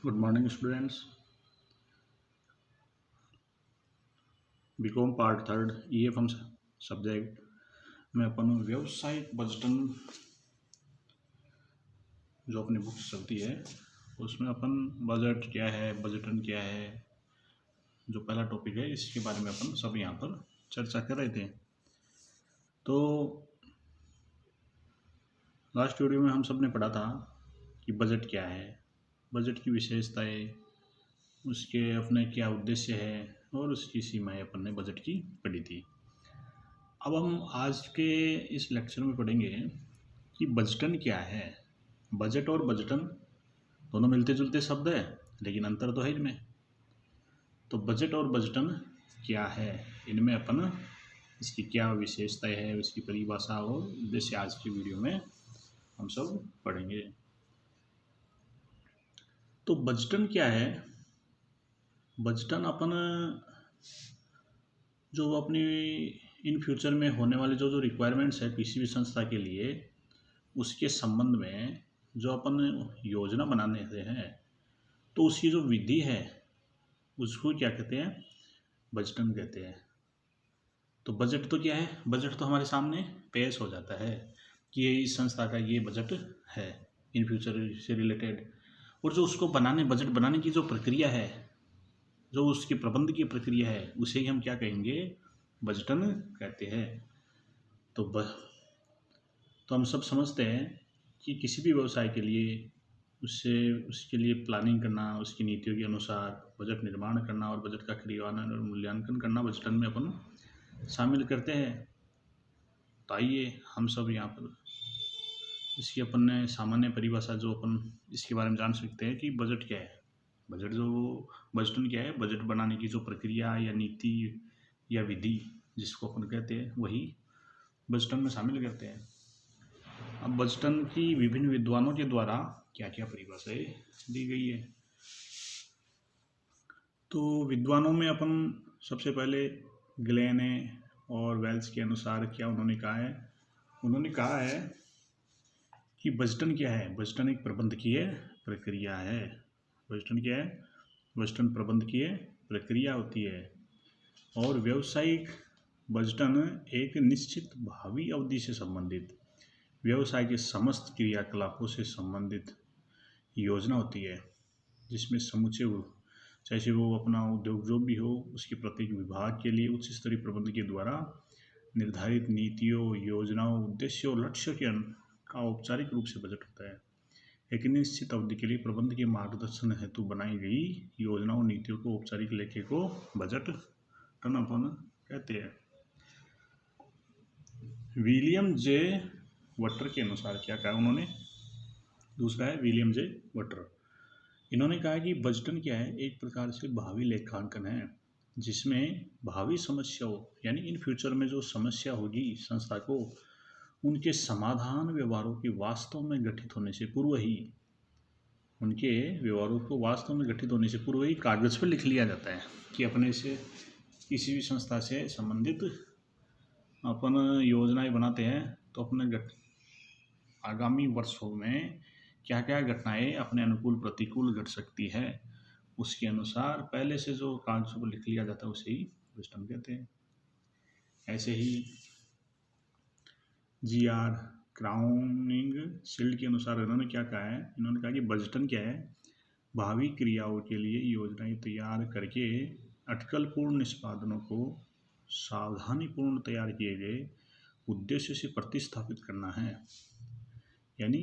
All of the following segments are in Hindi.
Good morning students. BCom part third EFM subject में अपन व्यावसायिक बजटन जो अपनी बुक्स चलती है उसमें अपन बजट क्या है, बजटन क्या है, जो पहला टॉपिक है इसके बारे में अपन सब यहाँ पर चर्चा कर रहे थे। तो लास्ट वीडियो में हम सब ने पढ़ा था कि बजट क्या है, बजट की विशेषताएं, उसके अपने क्या उद्देश्य है और उसकी सीमाएं अपन ने बजट की पढ़ी थी। अब हम आज के इस लेक्चर में पढ़ेंगे कि बजटन क्या है। बजट और बजटन दोनों मिलते जुलते शब्द है, लेकिन अंतर तो है इनमें। तो बजट और बजटन क्या है, इनमें अपन इसकी क्या विशेषताएं है, उसकी परिभाषा और उद्देश्य आज की वीडियो में हम सब पढ़ेंगे। तो बजटन क्या है? बजटन अपन जो अपनी इन फ्यूचर में होने वाले जो जो रिक्वायरमेंट्स है किसी भी संस्था के लिए, उसके संबंध में जो अपन योजना बनाने से हैं, तो उसकी जो विधि है उसको क्या कहते हैं? बजटन कहते हैं। तो बजट तो क्या है? बजट तो हमारे सामने पेश हो जाता है कि ये इस संस्था का ये बजट है इन फ्यूचर से रिलेटेड, और जो उसको बनाने, बजट बनाने की जो प्रक्रिया है, जो उसकी प्रबंध की प्रक्रिया है, उसे ही हम क्या कहेंगे? बजटन कहते हैं। तो हम सब समझते हैं कि किसी भी व्यवसाय के लिए उसके लिए प्लानिंग करना, उसकी नीतियों के अनुसार बजट निर्माण करना और बजट का क्रियान्वयन और मूल्यांकन करना बजटन में अपन शामिल करते हैं। तो आइए हम सब यहाँ पर इसकी अपन ने सामान्य परिभाषा जो अपन इसके बारे में जान सकते हैं कि बजट क्या है। बजटन क्या है? बजट बनाने की जो प्रक्रिया या नीति या विधि जिसको अपन कहते हैं, वही बजटन में शामिल करते हैं। अब बजटन की विभिन्न विद्वानों के द्वारा क्या क्या परिभाषाएं दी गई है। तो विद्वानों में अपन सबसे पहले ग्लेने और वेल्स के अनुसार क्या उन्होंने कहा है? उन्होंने कहा है कि बजटन क्या है? बजटन एक प्रबंधकीय प्रक्रिया है। बजटन क्या है? बजटन प्रबंधकीय प्रक्रिया होती है। और व्यावसायिक बजटन एक निश्चित भावी अवधि से संबंधित व्यवसाय के समस्त क्रियाकलापों से संबंधित योजना होती है, जिसमें समूचे चाहे वो अपना उद्योग जो भी हो, उसके प्रत्येक विभाग के लिए उच्च स्तरीय प्रबंध के द्वारा निर्धारित नीतियों, योजनाओं, उद्देश्यों और लक्ष्यों का औपचारिक रूप से बजट होता है। एक निश्चित अवधि के लिए प्रबंध के मार्गदर्शन हेतु बनाई गई योजनाओं, नीतियों को औपचारिक लेखे को बजट अपन कहते हैं। विलियम जे वटर के अनुसार क्या कहा उन्होंने? दूसरा है विलियम जे वटर। इन्होंने कहा कि बजटन क्या है? एक प्रकार से भावी लेखांकन है, जिसमें भावी समस्याओं यानी इन फ्यूचर में जो समस्या होगी संस्था को, उनके समाधान व्यवहारों के वास्तव में गठित होने से पूर्व ही, उनके व्यवहारों को वास्तव में गठित होने से पूर्व ही कागज़ पर लिख लिया जाता है कि अपने से किसी भी संस्था से संबंधित अपन योजनाएं बनाते हैं तो अपने आगामी वर्षों में क्या क्या घटनाएं अपने अनुकूल प्रतिकूल घट सकती है, उसके अनुसार पहले से जो कागज़ों पर लिख लिया जाता है उसे ही बजटन कहते हैं। ऐसे ही जी.आर. क्राउनिंग शील्ड के अनुसार इन्होंने क्या कहा है? इन्होंने कहा कि बजटन क्या है? भावी क्रियाओं के लिए योजनाएं तैयार करके अटकलपूर्ण निष्पादनों को सावधानीपूर्ण तैयार किए गए उद्देश्य से प्रतिस्थापित करना है। यानी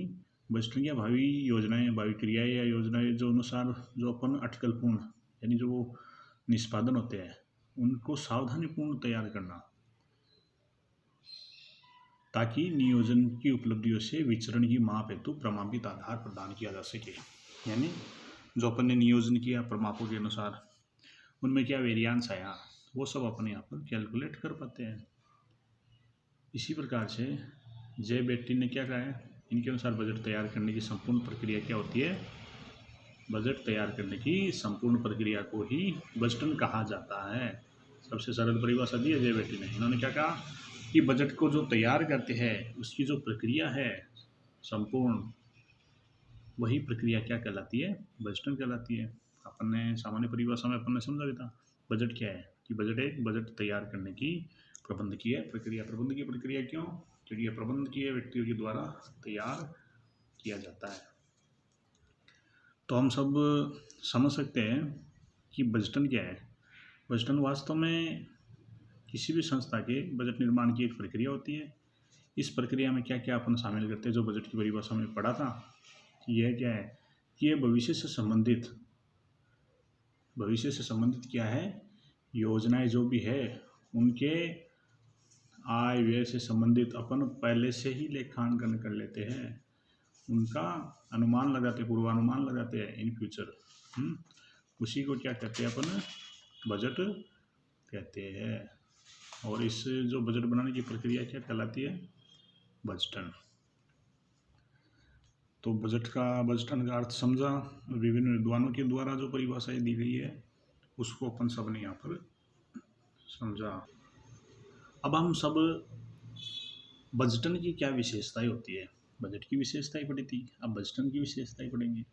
बजटन क्या? भावी योजनाएं, भावी क्रियाएं या योजनाएं जो अनुसार जो अपन अटकलपूर्ण यानी जो वो निष्पादन होते हैं उनको सावधानीपूर्ण तैयार करना, ताकि नियोजन की उपलब्धियों से विचरण की माप हेतु प्रमाणित आधार प्रदान किया जा सके। यानी जो अपन ने नियोजन किया प्रमापों के अनुसार, उनमें क्या वेरिएंस आया, वो सब अपन यहाँ पर कैलकुलेट कर पाते हैं। इसी प्रकार से जे बेट्टी ने क्या कहा है? इनके अनुसार बजट तैयार करने की संपूर्ण प्रक्रिया क्या होती है? बजट तैयार करने की संपूर्ण प्रक्रिया को ही बजटन कहा जाता है। सबसे सरल परिभाषा दी है जे बेट्टी ने। इन्होंने क्या कहा कि बजट को जो तैयार करते हैं उसकी जो प्रक्रिया है संपूर्ण, वही प्रक्रिया क्या कहलाती है? बजटन कहलाती है। अपन ने सामान्य परिभाषा में अपन ने समझा भी था बजट क्या है, कि बजट एक बजट तैयार करने की प्रबंधकीय प्रक्रिया। प्रबंधकीय प्रक्रिया क्यों? क्योंकि यह प्रबंधकीय व्यक्तियों के द्वारा तैयार किया जाता है। तो हम सब समझ सकते हैं कि बजटन क्या है। बजटन वास्तव में किसी भी संस्था के बजट निर्माण की एक प्रक्रिया होती है। इस प्रक्रिया में क्या क्या अपन शामिल करते हैं, जो बजट की परिभाषा में पढ़ा था, यह क्या है कि यह भविष्य से संबंधित क्या है, योजनाएं जो भी है उनके आय व्यय से संबंधित अपन पहले से ही लेखांकन कर लेते हैं, उनका अनुमान लगाते, पूर्वानुमान लगाते हैं इन फ्यूचर। उसी को क्या कहते हैं अपन? बजट कहते हैं। और इस जो बजट बनाने की प्रक्रिया क्या कहलाती है? बजटन। तो बजटन का अर्थ समझा, विभिन्न विद्वानों के द्वारा जो परिभाषाएं दी गई है उसको अपन सब ने यहाँ पर समझा। अब हम सब बजटन की क्या विशेषताएं होती है, बजट की विशेषताएं पढ़ी थी, अब बजटन की विशेषताएं पढ़ेंगे।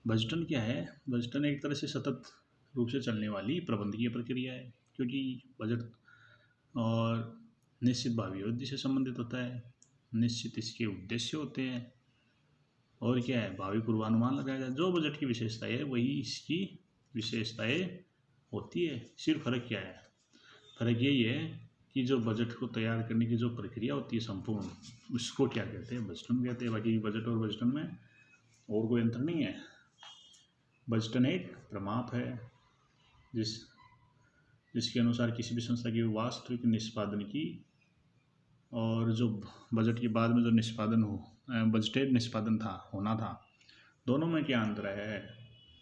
बजटन क्या है? बजटन एक तरह से सतत रूप से चलने वाली प्रबंधकीय प्रक्रिया है, क्योंकि बजट और निश्चित भावी अवधि से संबंधित होता है, निश्चित इसके उद्देश्य होते हैं, और क्या है, भावी पूर्वानुमान लगाया जाए। जो बजट की विशेषताएं है वही इसकी विशेषताएं होती है। सिर्फ फर्क क्या है? फर्क यही है कि जो बजट को तैयार करने की जो प्रक्रिया होती है संपूर्ण, उसको क्या कहते हैं? बजटन कहते हैं। बाकी बजट और बजटन में और कोई अंतर नहीं है। बजटन एक प्रमाप है जिसके अनुसार किसी भी संस्था की वास्तविक निष्पादन की, और जो बजट के बाद में जो निष्पादन बजटेड निष्पादन होना था, दोनों में क्या अंतर है?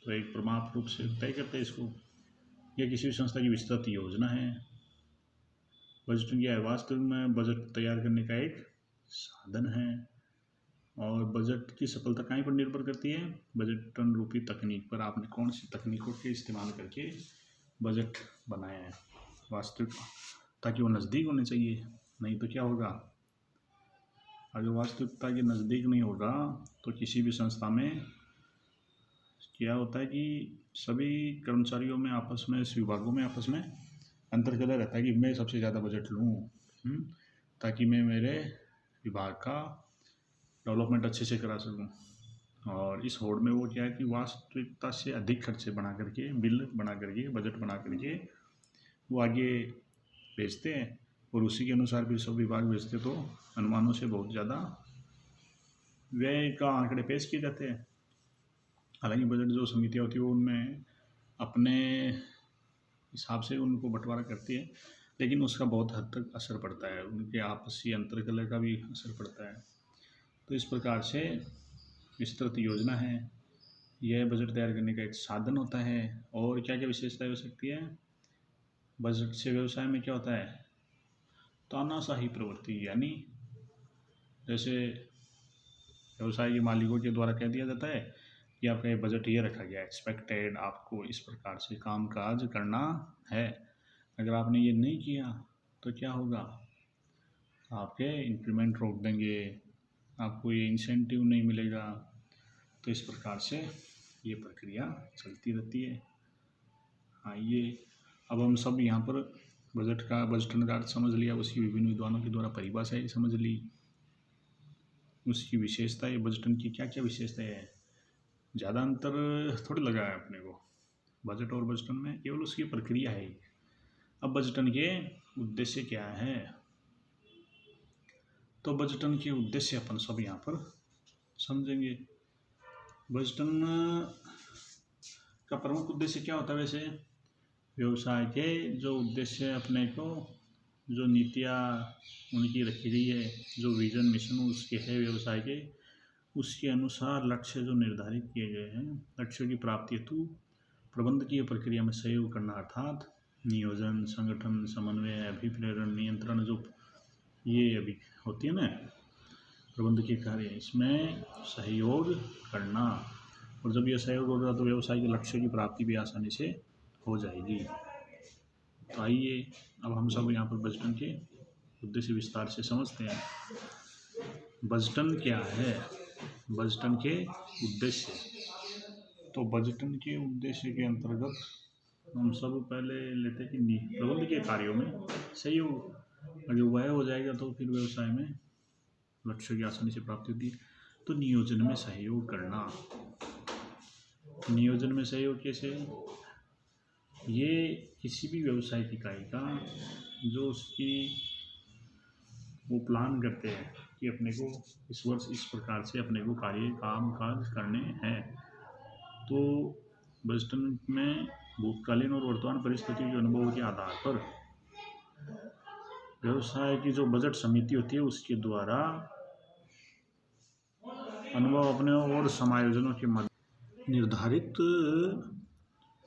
तो एक प्रमाप रूप से तय करते हैं इसको। यह किसी भी संस्था की विस्तृत योजना है। बजट क्या है? वास्तविक में बजट तैयार करने का एक साधन है। और बजट की सफलता कहाँ पर निर्भर करती है? बजटन रूपी तकनीक पर। आपने कौन सी तकनीकों के इस्तेमाल करके बजट बनाया है वास्तविक, ताकि वो नज़दीक होने चाहिए। नहीं तो क्या होगा, अगर वास्तविकता के नज़दीक नहीं होगा तो किसी भी संस्था में क्या होता है कि सभी कर्मचारियों में आपस में, विभागों में आपस में अंतर्कलह रहता है कि मैं सबसे ज़्यादा बजट लूँ, ताकि मैं मेरे विभाग का डेवलपमेंट अच्छे से करा सकूँ। और इस होड़ में वो क्या है कि वास्तविकता से अधिक खर्चे बना करके, बिल बना करके, बजट बना करके वो आगे भेजते हैं, और उसी के अनुसार फिर सब विभाग भेजते, तो अनुमानों से बहुत ज़्यादा व्यय का आंकड़े पेश किए जाते हैं। हालांकि बजट जो समितियाँ होती है वो उनमें अपने हिसाब से उनको बंटवारा करती है, लेकिन उसका बहुत हद तक असर पड़ता है, उनके आपसी अंतर्कलह का भी असर पड़ता है। तो इस प्रकार से विस्तृत योजना है, यह बजट तैयार करने का एक साधन होता है। और क्या क्या विशेषताएं हो सकती है? बजट से व्यवसाय में क्या होता है? तानाशाही प्रवृत्ति, यानी जैसे व्यवसाय के मालिकों के द्वारा कह दिया जाता है कि आपका ये बजट ये रखा गया, एक्सपेक्टेड, आपको इस प्रकार से काम काज करना है। अगर आपने ये नहीं किया तो क्या होगा? आपके इंक्रीमेंट रोक देंगे, आपको ये इंसेंटिव नहीं मिलेगा। तो इस प्रकार से ये प्रक्रिया चलती रहती है। आइए अब हम सब यहाँ पर बजटन का अर्थ समझ लिया, उसकी विभिन्न विद्वानों के द्वारा परिभाषाएं समझ ली, उसकी विशेषताएं, बजटन की क्या क्या विशेषताएं है। ज़्यादा अंतर थोड़ी लगा है अपने को बजट और बजटन में, केवल उसकी प्रक्रिया है। अब बजटन के उद्देश्य क्या है? तो बजटन के उद्देश्य अपन सब यहाँ पर समझेंगे। बजटन का प्रमुख उद्देश्य क्या होता है? वैसे व्यवसाय के जो उद्देश्य अपने को, जो नीतियाँ उनकी रखी गई है, जो विजन मिशन उसके है व्यवसाय के, उसके अनुसार लक्ष्य जो निर्धारित किए गए हैं, लक्ष्यों की प्राप्ति हेतु प्रबंधकीय प्रक्रिया में सहयोग करना, अर्थात नियोजन, संगठन, समन्वय, अभिप्रेरण, नियंत्रण, जो ये अभी होती है ना प्रबंधकीय कार्य, इसमें सहयोग करना। और जब यह सहयोग होगा तो व्यवसाय के लक्ष्य की प्राप्ति भी आसानी से हो जाएगी। तो आइए अब हम सब यहाँ पर बजटन के उद्देश्य विस्तार से समझते हैं। बजटन क्या है? बजटन के उद्देश्य। तो बजटन के उद्देश्य के अंतर्गत हम सब पहले लेते हैं कि प्रबंध के कार्यों में सहयोग अगर वह हो जाएगा तो फिर व्यवसाय में लक्ष्य की आसानी से प्राप्ति होती है। तो नियोजन में सहयोग करना। नियोजन में सहयोग कैसे? ये किसी भी व्यवसाय इकाई का जो उसकी वो प्लान करते हैं कि अपने को इस वर्ष इस प्रकार से अपने को काम काज करने हैं। तो बजटन में भूतकालीन और वर्तमान परिस्थिति के अनुभव के आधार पर व्यवसाय की जो बजट समिति होती है उसके द्वारा अनुभव अपने और समायोजनों के मध्य निर्धारित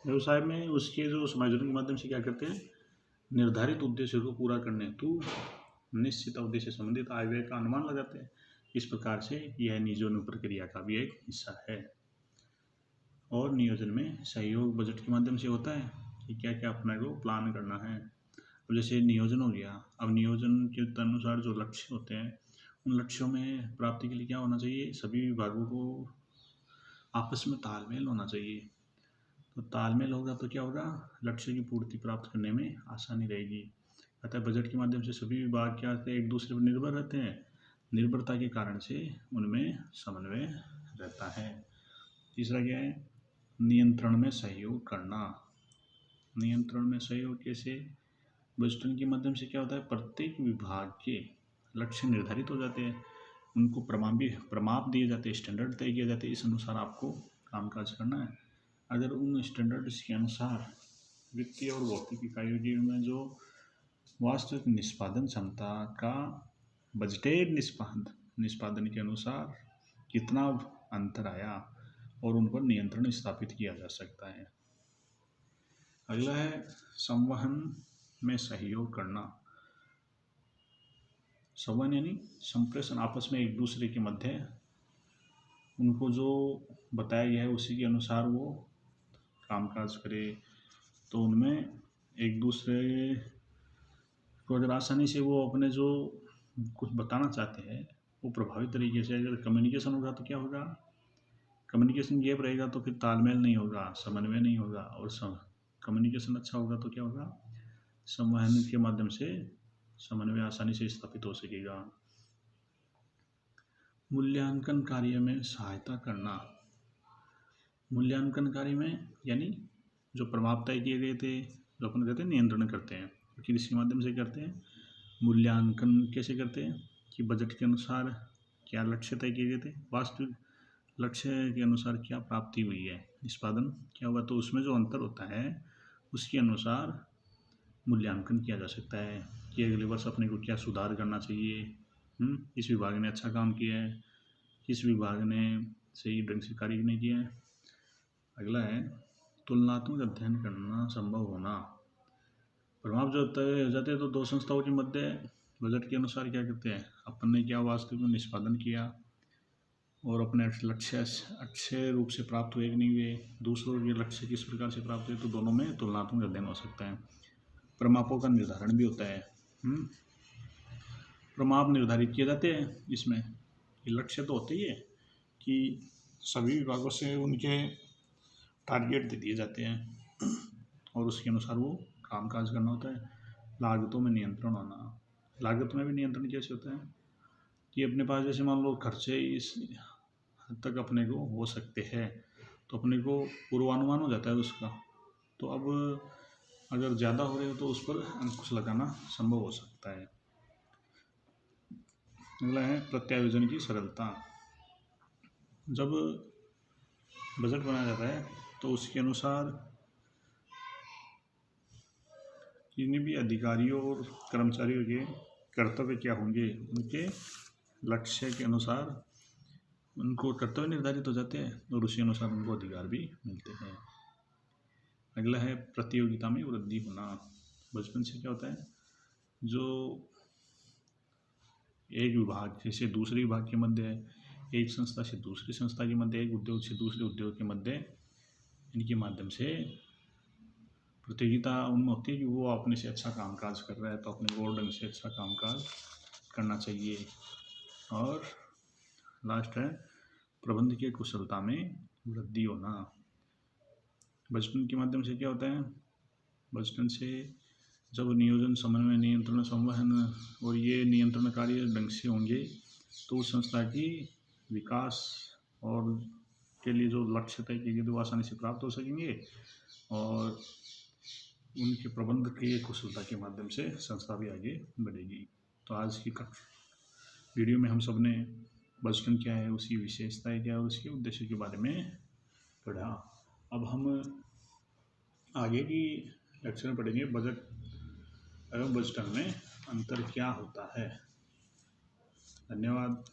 व्यवसाय में उसके जो समायोजनों के माध्यम से क्या करते हैं, निर्धारित उद्देश्य को पूरा करने हेतु निश्चित अवधि से संबंधित आय व्यय का अनुमान लगाते हैं। इस प्रकार से यह नियोजन प्रक्रिया का भी एक हिस्सा है। और नियोजन में सहयोग बजट के माध्यम से होता है कि क्या क्या अपने को प्लान करना है। अब जैसे नियोजन हो गया, अब नियोजन के अनुसार जो लक्ष्य होते हैं उन लक्ष्यों में प्राप्ति के लिए क्या होना चाहिए, सभी विभागों को आपस में तालमेल होना चाहिए। तो तालमेल होगा तो क्या होगा, लक्ष्य की पूर्ति प्राप्त करने में आसानी रहेगी। अतः बजट के माध्यम से सभी विभाग क्या होते हैं, एक दूसरे पर निर्भर रहते हैं। निर्भरता के कारण से उनमें समन्वय रहता है। तीसरा क्या है, नियंत्रण में सहयोग करना। नियंत्रण में सहयोग कैसे? बजटन के माध्यम से क्या होता है, प्रत्येक विभाग के लक्ष्य निर्धारित हो जाते हैं, उनको प्रमाप दिए जाते हैं, स्टैंडर्ड तय किए जाते हैं, इस अनुसार आपको कामकाज करना है। अगर उन स्टैंडर्ड्स के अनुसार वित्तीय और भौतिक इकाइयों में जो वास्तविक निष्पादन क्षमता का बजटेड निष्पादन के अनुसार कितना अंतर आया और उन पर नियंत्रण स्थापित किया जा सकता है। अगला है संवहन में सहयोग करना। संवहन यानी संप्रेषण, आपस में एक दूसरे के मध्य उनको जो बताया गया है उसी के अनुसार वो कामकाज करे। तो उनमें एक दूसरे को अगर आसानी से वो अपने जो कुछ बताना चाहते हैं वो प्रभावी तरीके से अगर कम्युनिकेशन होगा तो क्या होगा, कम्युनिकेशन गैप रहेगा तो फिर तालमेल नहीं होगा, समन्वय नहीं होगा। और कम्युनिकेशन अच्छा होगा तो क्या होगा, संवहन के माध्यम से समन्वय आसानी से स्थापित हो सकेगा। मूल्यांकन कार्य में सहायता करना। मूल्यांकन कार्य में यानी जो प्रभाव तय किए गए थे, जो अपन कहते हैं नियंत्रण करते हैं, किसके माध्यम से करते हैं, मूल्यांकन कैसे करते हैं कि बजट के अनुसार क्या लक्ष्य तय किए गए थे, वास्तविक लक्ष्य के अनुसार क्या प्राप्ति हुई है, निष्पादन क्या हुआ, तो उसमें जो अंतर होता है उसके अनुसार मूल्यांकन किया जा सकता है कि अगले वर्ष अपने को क्या सुधार करना चाहिए। इस विभाग ने अच्छा काम किया है, इस विभाग ने सही ढंग से कार्य नहीं किया है। अगला है तुलनात्मक अध्ययन करना संभव होना। प्रभाव जो तय हो जाते हैं तो दो संस्थाओं के मध्य बजट के अनुसार क्या करते हैं, अपन ने क्या वास्तविक में निष्पादन किया और अपने लक्ष्य अच्छे रूप से प्राप्त हुए कि नहीं हुए, दूसरों के लक्ष्य किस प्रकार से प्राप्त हुए, तो दोनों में तुलनात्मक अध्ययन हो सकता है। प्रमापों का निर्धारण भी होता है। प्रमाप निर्धारित किए जाते हैं इसमें। लक्ष्य तो होते ही है कि सभी विभागों से उनके टारगेट दे दिए जाते हैं और उसके अनुसार वो कामकाज करना होता है। लागतों में नियंत्रण होना। लागत में भी नियंत्रण कैसे होता है कि अपने पास जैसे मान लो खर्चे इस हद तक अपने को हो सकते हैं तो अपने को पूर्वानुमान हो जाता है उसका। तो अब अगर ज़्यादा हो रहे हो तो उस पर अंकुश लगाना संभव हो सकता है। अगला है प्रत्यायोजन की सरलता। जब बजट बनाया जाता है तो उसके अनुसार जितने भी अधिकारियों और कर्मचारियों के कर्तव्य क्या होंगे, उनके लक्ष्य के अनुसार उनको कर्तव्य निर्धारित हो जाते हैं और उसी अनुसार उनको अधिकार भी मिलते हैं। अगला है प्रतियोगिता में वृद्धि होना। बचपन से क्या होता है, जो एक विभाग से दूसरे विभाग के मध्य है, एक संस्था से दूसरी संस्था के मध्य, एक उद्योग से दूसरे उद्योग के मध्य, इनके माध्यम से प्रतियोगिता उनमें होती है कि वो अपने से अच्छा कामकाज कर रहा है तो अपने को और ढंग से अच्छा कामकाज करना चाहिए। और लास्ट है प्रबंधकीय कुशलता में वृद्धि होना। बजटन के माध्यम से क्या होता है? बजटन से जब नियोजन, समन्वय, नियंत्रण, संवहन और ये नियंत्रण कार्य ढंग से होंगे तो उस संस्था की विकास और के लिए जो लक्ष्य तय किए गए वो आसानी से प्राप्त हो सकेंगे और उनके प्रबंधकीय कुशलता के माध्यम से संस्था भी आगे बढ़ेगी। तो आज की वीडियो में हम सब ने बजटन क्या है, उसकी विशेषताएं क्या है और उसके उद्देश्य के बारे में पढ़ा। अब हम आगे की लेक्चर में पढ़ेंगे बजट एवं बजटन में अंतर क्या होता है। धन्यवाद।